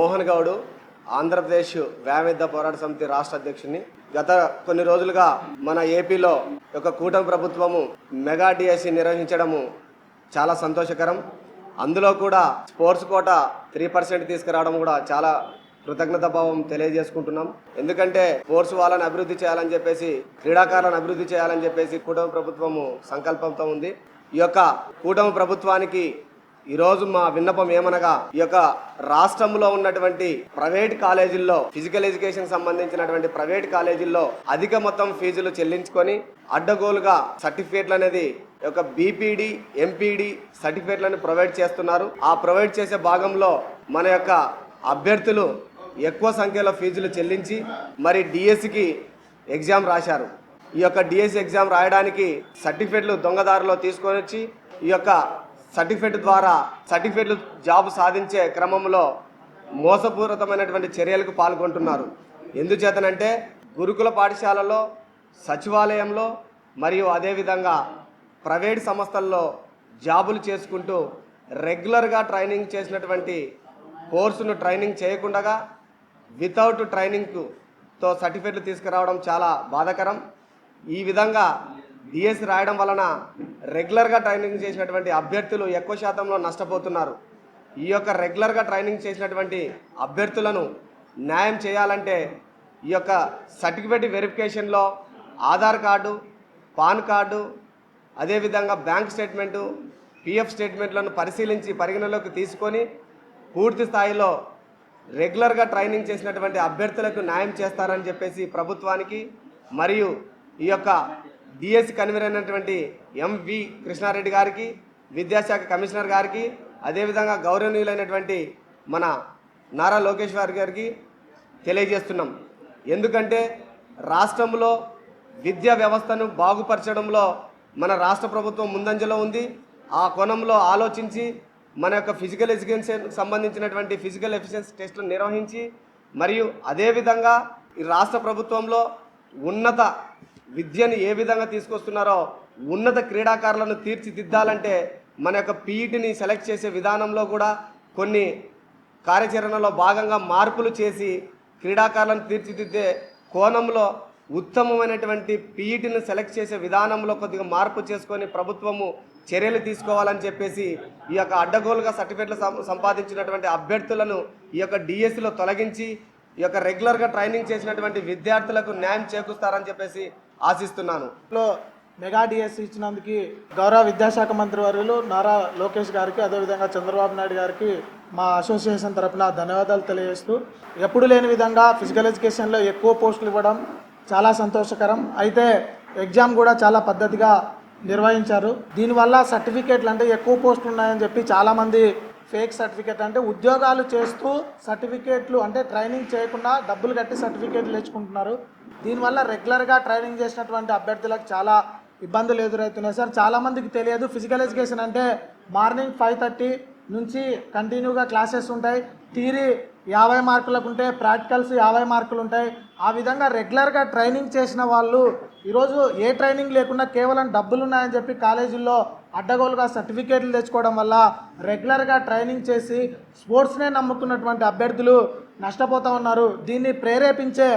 మోహన్ గౌడ్, ఆంధ్రప్రదేశ్ వ్యామిద్ద పోరాట సమితి రాష్ట్ర అధ్యక్షుని. గత కొన్ని రోజులుగా మన ఏపీలో ఒక కూటమి ప్రభుత్వము మెగా డిఎస్సి నిర్వహించడము చాలా సంతోషకరం. అందులో కూడా స్పోర్ట్స్ కోటా 3% తీసుకురావడం కూడా చాలా కృతజ్ఞత భావం తెలియజేసుకుంటున్నాం. ఎందుకంటే స్పోర్ట్స్ వాళ్ళని అభివృద్ధి చేయాలని చెప్పేసి, క్రీడాకారులను అభివృద్ధి చేయాలని చెప్పేసి కూటమి ప్రభుత్వము సంకల్పంతో ఉంది. ఈ యొక్క కూటమి ప్రభుత్వానికి ఈరోజు మా విన్నపం ఏమనగా, ఈ యొక్క రాష్ట్రంలో ఉన్నటువంటి ప్రైవేట్ కాలేజీల్లో, ఫిజికల్ ఎడ్యుకేషన్ సంబంధించినటువంటి ప్రైవేట్ కాలేజీల్లో అధిక మొత్తం ఫీజులు చెల్లించుకొని అడ్డగోలుగా సర్టిఫికేట్లు అనేది ఒక బీపీడీ, ఎంపీడీ సర్టిఫికేట్లను ప్రొవైడ్ చేస్తున్నారు. ఆ ప్రొవైడ్ చేసే భాగంలో మన యొక్క అభ్యర్థులు ఎక్కువ సంఖ్యలో ఫీజులు చెల్లించి మరి డిఎస్సికి ఎగ్జామ్ రాశారు. ఈ యొక్క డిఎస్సి ఎగ్జామ్ రాయడానికి సర్టిఫికేట్లు దొంగదారిలో తీసుకొని వచ్చి ఈ యొక్క సర్టిఫికేట్లు జాబ్ సాధించే క్రమంలో మోసపూరితమైనటువంటి చర్యలకు పాల్గొంటున్నారు. ఎందుచేతనంటే గురుకుల పాఠశాలలో, సచివాలయంలో మరియు అదేవిధంగా ప్రైవేట్ సంస్థల్లో జాబులు చేసుకుంటూ రెగ్యులర్గా ట్రైనింగ్ చేసినటువంటి కోర్సును ట్రైనింగ్ చేయకుండా వితౌట్ ట్రైనింగ్తో సర్టిఫికేట్లు తీసుకురావడం చాలా బాధాకరం. ఈ విధంగా డిఎస్సి రాయడం వలన రెగ్యులర్గా ట్రైనింగ్ చేసినటువంటి అభ్యర్థులు ఎక్కువ శాతంలో నష్టపోతున్నారు. ఈ యొక్క రెగ్యులర్గా ట్రైనింగ్ చేసినటువంటి అభ్యర్థులను న్యాయం చేయాలంటే ఈ యొక్క సర్టిఫికేట్ వెరిఫికేషన్లో ఆధార్ కార్డు, పాన్ కార్డు, అదేవిధంగా బ్యాంక్ స్టేట్మెంటు, పిఎఫ్ స్టేట్మెంట్లను పరిగణలోకి తీసుకొని పూర్తి స్థాయిలో రెగ్యులర్గా ట్రైనింగ్ చేసినటువంటి అభ్యర్థులకు న్యాయం చేస్తారని చెప్పేసి ప్రభుత్వానికి మరియు ఈ యొక్క డిఎస్సి కన్వీనర్ అయినటువంటి ఎంవి కృష్ణారెడ్డి గారికి, విద్యాశాఖ కమిషనర్ గారికి, అదేవిధంగా గౌరవనీయులైనటువంటి మన నారా లోకేష్ గారికి తెలియజేస్తున్నాం. ఎందుకంటే రాష్ట్రంలో విద్యా వ్యవస్థను బాగుపరచడంలో మన రాష్ట్ర ప్రభుత్వం ముందంజలో ఉంది. ఆ కోణంలో ఆలోచించి మన యొక్క ఫిజికల్ ఎడ్యుకేషన్ సంబంధించినటువంటి ఫిజికల్ ఎఫిషియన్సీ టెస్టులు నిర్వహించి మరియు అదేవిధంగా ఈ రాష్ట్ర ప్రభుత్వంలో ఉన్నత విద్యను ఏ విధంగా తీసుకొస్తున్నారో ఉన్నత క్రీడాకారులను తీర్చిదిద్దాలంటే మన యొక్క పీఈటీని సెలెక్ట్ చేసే విధానంలో కూడా కొన్ని కార్యాచరణలో భాగంగా మార్పులు చేసి క్రీడాకారులను తీర్చిదిద్దే కోణంలో ఉత్తమమైనటువంటి పీఈటీని సెలెక్ట్ చేసే విధానంలో కొద్దిగా మార్పు చేసుకొని ప్రభుత్వము చర్యలు తీసుకోవాలని చెప్పేసి ఈ యొక్క అడ్డగోలుగా సర్టిఫికేట్లు సంపాదించినటువంటి అభ్యర్థులను ఈ యొక్క డిఎస్సిలో తొలగించి ఈ యొక్క రెగ్యులర్గా ట్రైనింగ్ చేసినటువంటి విద్యార్థులకు న్యాయం చేకూరుస్తారని చెప్పేసి ఆశిస్తున్నాను. మెగా డిఎస్సి ఇచ్చినందుకు గౌరవ విద్యాశాఖ మంత్రి వర్యులు నారా లోకేష్ గారికి, అదేవిధంగా చంద్రబాబు నాయుడు గారికి మా అసోసియేషన్ తరఫున ధన్యవాదాలు తెలియజేస్తూ, ఎప్పుడు లేని విధంగా ఫిజికల్ ఎడ్యుకేషన్లో ఎక్కువ పోస్టులు ఇవ్వడం చాలా సంతోషకరం. అయితే ఎగ్జామ్ కూడా చాలా పద్ధతిగా నిర్వహించారు. దీనివల్ల సర్టిఫికేట్లు అంటే ఎక్కువ పోస్టులు ఉన్నాయని చెప్పి చాలామంది ఫేక్ సర్టిఫికేట్ అంటే ఉద్యోగాలు చేస్తూ సర్టిఫికేట్లు అంటే ట్రైనింగ్ చేయకుండా డబ్బులు కట్టి సర్టిఫికేట్లు తెచ్చుకుంటున్నారు. దీనివల్ల రెగ్యులర్గా ట్రైనింగ్ చేసినటువంటి అభ్యర్థులకు చాలా ఇబ్బందులు ఎదురవుతున్నాయి సార్. చాలామందికి తెలియదు, ఫిజికల్ ఎడ్యుకేషన్ అంటే మార్నింగ్ 5:30 నుంచి కంటిన్యూగా క్లాసెస్ ఉంటాయి. థియరీ 50 మార్కులకు ఉంటే ప్రాక్టికల్స్ 50 మార్కులు ఉంటాయి. ఆ విధంగా రెగ్యులర్గా ట్రైనింగ్ చేసిన వాళ్ళు ఈరోజు ఏ ట్రైనింగ్ లేకుండా కేవలం డబ్బులు ఉన్నాయని చెప్పి కాలేజీల్లో అడ్డగోలుగా సర్టిఫికేట్లు తెచ్చుకోవడం వల్ల రెగ్యులర్గా ట్రైనింగ్ చేసి స్పోర్ట్స్నే నమ్ముకున్నటువంటి అభ్యర్థులు నష్టపోతూ ఉన్నారు. దీన్ని ప్రేరేపించే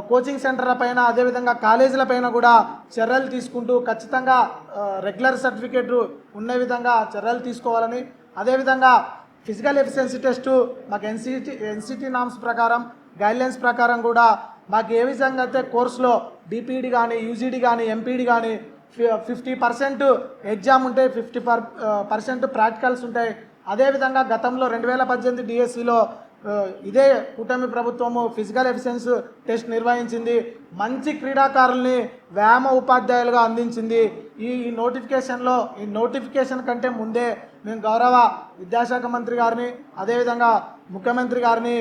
కోచింగ్ సెంటర్ల పైన, అదేవిధంగా కాలేజీల పైన కూడా చర్యలు తీసుకుంటూ ఖచ్చితంగా రెగ్యులర్ సర్టిఫికేట్ ఉండే విధంగా చర్యలు తీసుకోవాలని, అదేవిధంగా ఫిజికల్ ఎఫిషియన్సీ టెస్టు మాకు ఎన్సిటీ నామ్స్ ప్రకారం, గైడ్లైన్స్ ప్రకారం కూడా మాకు ఏ విధంగా అయితే కోర్సులో బీపీడీ కానీ, యూజీడీ కానీ, ఎంపీడీ కానీ 50% ఎగ్జామ్ ఉంటాయి, 50% ప్రాక్టికల్స్ ఉంటాయి. అదేవిధంగా గతంలో 2018 డిఎస్సిలో ఇదే కూటమి ప్రభుత్వము ఫిజికల్ ఎఫిషియన్సీ టెస్ట్ నిర్వహించింది. మంచి క్రీడాకారుల్ని వ్యాయామ ఉపాధ్యాయులుగా అందించింది. ఈ నోటిఫికేషన్ కంటే ముందే మేము గౌరవ విద్యాశాఖ మంత్రి గారిని, అదేవిధంగా ముఖ్యమంత్రి గారిని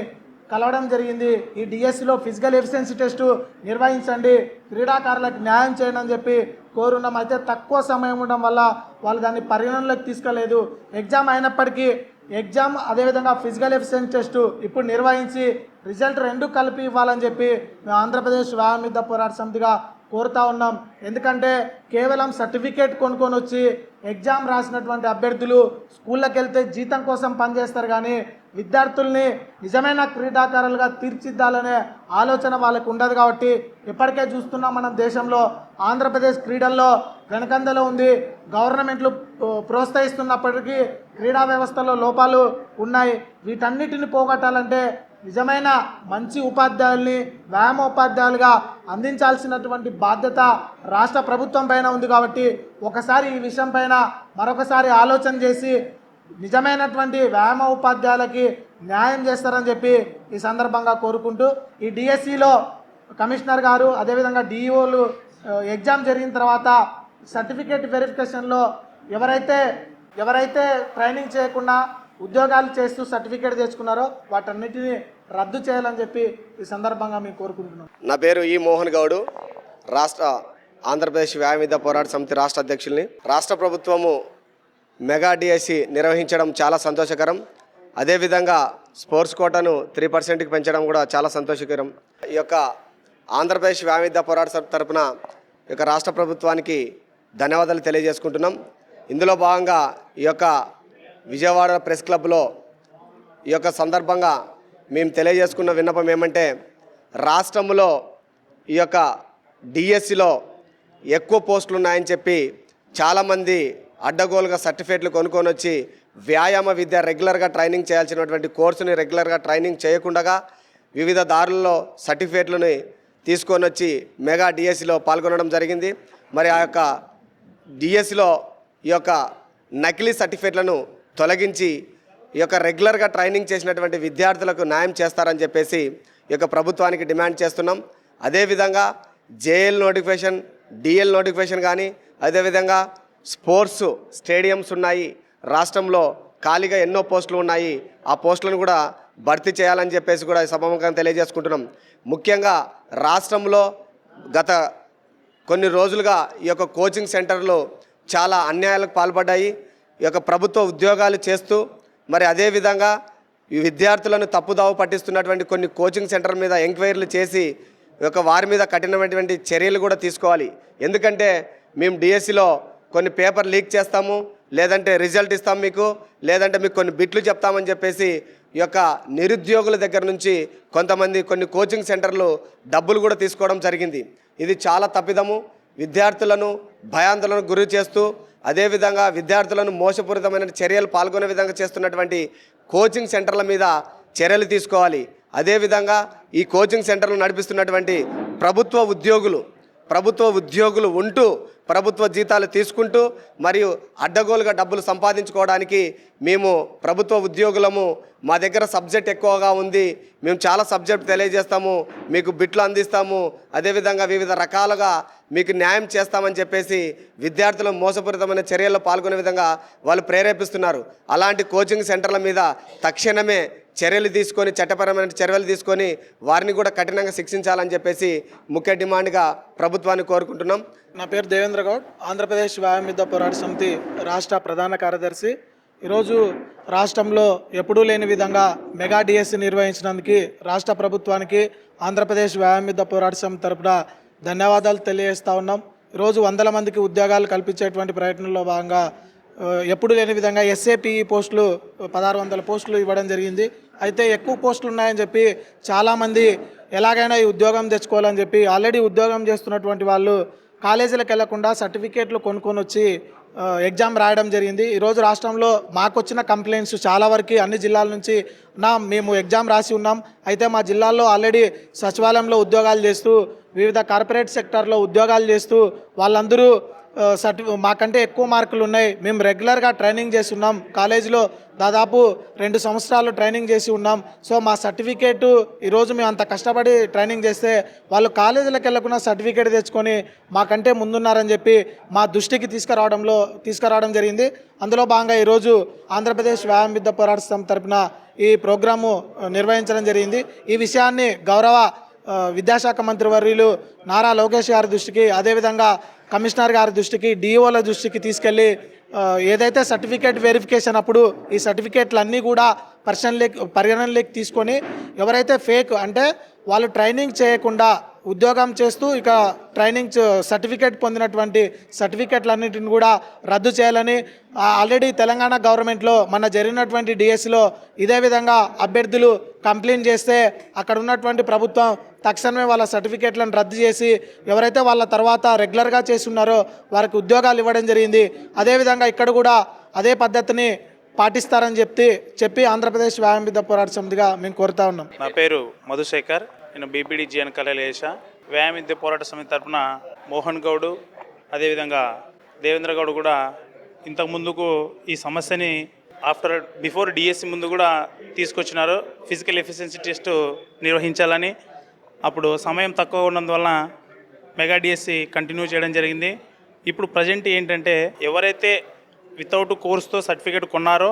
కలవడం జరిగింది. ఈ డిఎస్సిలో ఫిజికల్ ఎఫిషియన్సీ టెస్టు నిర్వహించండి, క్రీడాకారులకు న్యాయం చేయండి అని చెప్పి కోరున్నాం. అయితే తక్కువ సమయం ఉండడం వల్ల వాళ్ళు దాన్ని పరిగణనలోకి తీసుకోలేదు. ఎగ్జామ్ అయినప్పటికీ ఎగ్జామ్ అదేవిధంగా ఫిజికల్ ఎఫిషియన్సీ టెస్టు ఇప్పుడు నిర్వహించి రిజల్ట్ 2 కలిపి ఇవ్వాలని చెప్పి మేము ఆంధ్రప్రదేశ్ వ్యాయామిద్ద పోరాట సమితిగా కోరుతా ఉన్నాం. ఎందుకంటే కేవలం సర్టిఫికేట్ కొనుక్కొని వచ్చి ఎగ్జామ్ రాసినటువంటి అభ్యర్థులు స్కూళ్ళకి వెళ్తే జీతం కోసం పనిచేస్తారు, కానీ విద్యార్థుల్ని నిజమైన క్రీడాకారులుగా తీర్చిదిద్దాలనే ఆలోచన వాళ్ళకు ఉండదు. కాబట్టి ఇప్పటికే చూస్తున్నాం, మనం దేశంలో ఆంధ్రప్రదేశ్ క్రీడల్లో వెనకందలో ఉంది. గవర్నమెంట్లు ప్రోత్సహిస్తున్నప్పటికీ క్రీడా వ్యవస్థలో లోపాలు ఉన్నాయి. వీటన్నిటిని పోగొట్టాలంటే నిజమైన మంచి ఉపాధ్యాయుల్ని వ్యాయామ ఉపాధ్యాయులుగా అందించాల్సినటువంటి బాధ్యత రాష్ట్ర ప్రభుత్వం పైన ఉంది. కాబట్టి ఒకసారి ఈ విషయం పైన మరొకసారి ఆలోచన చేసి నిజమైనటువంటి వ్యాయామ ఉపాధ్యాయులకి న్యాయం చేస్తారని చెప్పి ఈ సందర్భంగా కోరుకుంటూ, ఈ డిఎస్సిలో కమిషనర్ గారు అదేవిధంగా డిఈఓలు ఎగ్జామ్ జరిగిన తర్వాత సర్టిఫికేట్ వెరిఫికేషన్లో ఎవరైతే ట్రైనింగ్ చేయకుండా ఉద్యోగాలు చేస్తూ సర్టిఫికేట్ తెచ్చుకున్నారో వాటన్నిటిని రద్దు చేయాలని చెప్పి ఈ సందర్భంగా మేము కోరుకుంటున్నాం. నా పేరు ఈ మోహన్ గౌడ్, ఆంధ్రప్రదేశ్ వ్యాయామ విద్యా పోరాట సమితి రాష్ట్ర అధ్యక్షుల్ని. రాష్ట్ర ప్రభుత్వము మెగా డిఎస్సి నిర్వహించడం చాలా సంతోషకరం. అదేవిధంగా స్పోర్ట్స్ కోటాను 3%కి పెంచడం కూడా చాలా సంతోషకరం. ఈ యొక్క ఆంధ్రప్రదేశ్ వ్యాయామ విద్యా పోరాట సమితి తరపున ఈ యొక్క రాష్ట్ర ప్రభుత్వానికి ధన్యవాదాలు తెలియజేసుకుంటున్నాం. ఇందులో భాగంగా ఈ యొక్క విజయవాడ ప్రెస్ క్లబ్లో ఈ యొక్క సందర్భంగా మేము తెలియజేసుకున్న విన్నపం ఏమంటే, రాష్ట్రంలో ఈ యొక్క డిఎస్సిలో ఎక్కువ పోస్టులు ఉన్నాయని చెప్పి చాలామంది అడ్డగోలుగా సర్టిఫికేట్లు కొనుక్కొని వచ్చి వ్యాయామ విద్య రెగ్యులర్గా ట్రైనింగ్ చేయాల్సినటువంటి కోర్సుని రెగ్యులర్గా ట్రైనింగ్ చేయకుండా వివిధ దారుల్లో సర్టిఫికేట్లని తీసుకొని వచ్చి మెగా డిఎస్సిలో పాల్గొనడం జరిగింది. మరి ఆ యొక్క డిఎస్సిలో ఈ యొక్క నకిలీ సర్టిఫికేట్లను తొలగించి ఈ యొక్క రెగ్యులర్గా ట్రైనింగ్ చేసినటువంటి విద్యార్థులకు న్యాయం చేస్తారని చెప్పేసి ఈ యొక్క ప్రభుత్వానికి డిమాండ్ చేస్తున్నాం. అదేవిధంగా జేఎల్ నోటిఫికేషన్, డిఎల్ నోటిఫికేషన్ కానీ, అదేవిధంగా స్పోర్ట్స్ స్టేడియంస్ ఉన్నాయి, రాష్ట్రంలో ఖాళీగా ఎన్నో పోస్టులు ఉన్నాయి, ఆ పోస్టులను కూడా భర్తీ చేయాలని చెప్పేసి కూడా సభాముఖంగా తెలియజేసుకుంటున్నాం. ముఖ్యంగా రాష్ట్రంలో గత కొన్ని రోజులుగా ఈ యొక్క కోచింగ్ సెంటర్లు చాలా అన్యాయాలకు పాల్పడ్డాయి. ఈ యొక్క ప్రభుత్వ ఉద్యోగాలు చేస్తూ మరి అదేవిధంగా ఈ విద్యార్థులను తప్పుదావ పట్టిస్తున్నటువంటి కొన్ని కోచింగ్ సెంటర్ మీద ఎంక్వైరీలు చేసి ఈ యొక్క వారి మీద కఠినమైనటువంటి చర్యలు కూడా తీసుకోవాలి. ఎందుకంటే మేము డిఎస్సిలో కొన్ని పేపర్ లీక్ చేస్తాము, లేదంటే రిజల్ట్ ఇస్తాం మీకు, లేదంటే మీకు కొన్ని బిట్లు చెప్తామని చెప్పేసి ఈ యొక్క నిరుద్యోగుల దగ్గర నుంచి కొంతమంది కొన్ని కోచింగ్ సెంటర్లు డబ్బులు కూడా తీసుకోవడం జరిగింది. ఇది చాలా తప్పిదము. విద్యార్థులను భయాందోళనకు గురి చేస్తూ అదేవిధంగా విద్యార్థులను మోసపూరితమైన చర్యలు పాల్గొనే విధంగా చేస్తున్నటువంటి కోచింగ్ సెంటర్ల మీద చర్యలు తీసుకోవాలి. అదేవిధంగా ఈ కోచింగ్ సెంటర్లు నడిపిస్తున్నటువంటి ప్రభుత్వ ఉద్యోగులు ఉంటూ ప్రభుత్వ జీతాలు తీసుకుంటూ మరియు అడ్డగోలుగా డబ్బులు సంపాదించుకోవడానికి మేము ప్రభుత్వ ఉద్యోగులము, మా దగ్గర సబ్జెక్ట్ ఎక్కువగా ఉంది, మేము చాలా సబ్జెక్ట్ తెలియజేస్తాము, మీకు బిట్లు అందిస్తాము, అదేవిధంగా వివిధ రకాలుగా మీకు న్యాయం చేస్తామని చెప్పేసి విద్యార్థులు మోసపూరితమైన చర్యల్లో పాల్గొనే విధంగా వాళ్ళు ప్రేరేపిస్తున్నారు. అలాంటి కోచింగ్ సెంటర్ల మీద తక్షణమే చట్టపరమైన చర్యలు తీసుకొని వారిని కూడా కఠినంగా శిక్షించాలని చెప్పేసి ముఖ్య డిమాండ్గా ప్రభుత్వాన్ని కోరుకుంటున్నాం. నా పేరు దేవేంద్ర గౌడ్, ఆంధ్రప్రదేశ్ వ్యాయామ విద్యా పోరాట సమితి రాష్ట్ర ప్రధాన కార్యదర్శి. ఈరోజు రాష్ట్రంలో ఎప్పుడూ లేని విధంగా మెగా డిఎస్సి నిర్వహించినందుకు రాష్ట్ర ప్రభుత్వానికి ఆంధ్రప్రదేశ్ వ్యాయామ విద్యా పోరాట సమితి తరపున ధన్యవాదాలు తెలియజేస్తూ ఉన్నాం. ఈరోజు వందల మందికి ఉద్యోగాలు కల్పించేటువంటి ప్రయత్నంలో భాగంగా ఎప్పుడు లేని విధంగా ఎస్ఏపిఈ పోస్టులు 1600 పోస్టులు ఇవ్వడం జరిగింది. అయితే ఎక్కువ పోస్టులు ఉన్నాయని చెప్పి చాలామంది ఎలాగైనా ఈ ఉద్యోగం తెచ్చుకోవాలని చెప్పి ఆల్రెడీ ఉద్యోగం చేస్తున్నటువంటి వాళ్ళు కాలేజీలకు వెళ్లకుండా సర్టిఫికేట్లు కొనుక్కొని వచ్చి ఎగ్జామ్ రాయడం జరిగింది. ఈరోజు రాష్ట్రంలో మాకు వచ్చిన కంప్లైంట్స్ చాలా వరకు అన్ని జిల్లాల నుంచి మేము ఎగ్జామ్ రాసి ఉన్నాం, అయితే మా జిల్లాల్లో ఆల్రెడీ సచివాలయంలో ఉద్యోగాలు చేస్తూ వివిధ కార్పొరేట్ సెక్టార్లో ఉద్యోగాలు చేస్తూ వాళ్ళందరూ మాకంటే ఎక్కువ మార్కులు ఉన్నాయి, మేము రెగ్యులర్గా ట్రైనింగ్ చేసి ఉన్నాం, కాలేజీలో దాదాపు 2 సంవత్సరాలు ట్రైనింగ్ చేసి ఉన్నాం, సో మా సర్టిఫికేటు ఈరోజు మేము అంత కష్టపడి ట్రైనింగ్ చేస్తే వాళ్ళు కాలేజీలకు వెళ్ళకుండా సర్టిఫికేట్ తెచ్చుకొని మాకంటే ముందున్నారని చెప్పి మా దృష్టికి తీసుకురావడం జరిగింది. అందులో భాగంగా ఈరోజు ఆంధ్రప్రదేశ్ వ్యాయామ విద్యా పోరాట సమితి తరపున ఈ ప్రోగ్రాము నిర్వహించడం జరిగింది. ఈ విషయాన్ని గౌరవ విద్యాశాఖ మంత్రి వర్యులు నారా లోకేష్ గారి దృష్టికి, అదేవిధంగా కమిషనర్ గారి దృష్టికి, డిఓల దృష్టికి తీసుకెళ్ళి ఏదైతే సర్టిఫికేట్ వెరిఫికేషన్ అప్పుడు ఈ సర్టిఫికేట్లు అన్నీ కూడా పరిగణనలోకి తీసుకొని ఎవరైతే ఫేక్ అంటే వాళ్ళు ట్రైనింగ్ చేయకుండా ఉద్యోగం చేస్తూ ఇక ట్రైనింగ్ సర్టిఫికేట్ పొందినటువంటి సర్టిఫికేట్లన్నింటిని కూడా రద్దు చేయాలని ఆల్రెడీ తెలంగాణ గవర్నమెంట్లో మన జరిగినటువంటి డిఎస్సిలో ఇదే విధంగా అభ్యర్థులు కంప్లైంట్ చేస్తే అక్కడ ఉన్నటువంటి ప్రభుత్వం తక్షణమే వాళ్ళ సర్టిఫికేట్లను రద్దు చేసి ఎవరైతే వాళ్ళ తర్వాత రెగ్యులర్గా చేస్తున్నారో వారికి ఉద్యోగాలు ఇవ్వడం జరిగింది. అదేవిధంగా ఇక్కడ కూడా అదే పద్ధతిని పాటిస్తారని చెప్పి ఆంధ్రప్రదేశ్ వ్యాయామ విద్య పోరాట సమితిగా మేము కోరుతా ఉన్నాం. నా పేరు మధుశేఖర్, నేను బీపీడీ జిఎన్ కళలేశ. వ్యాయామ విద్య పోరాట సమితి తరఫున మోహన్ గౌడ్, అదేవిధంగా దేవేంద్ర గౌడ్ కూడా ఇంతకు ముందుకు ఈ సమస్యని బిఫోర్ డిఎస్సి ముందు కూడా తీసుకొచ్చినారు. ఫిజికల్ ఎఫిషియన్సీ టెస్ట్ నిర్వహించాలని. అప్పుడు సమయం తక్కువ ఉన్నందువలన మెగా డిఎస్సి కంటిన్యూ చేయడం జరిగింది. ఇప్పుడు ప్రజెంట్ ఏంటంటే ఎవరైతే వితౌట్ కోర్సుతో సర్టిఫికేట్ కొన్నారో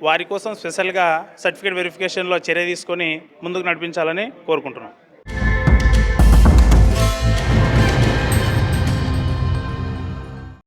వారి కోసం స్పెషల్గా సర్టిఫికేట్ వెరిఫికేషన్లో చర్య తీసుకొని ముందుకు నడిపించాలని కోరుకుంటున్నాం.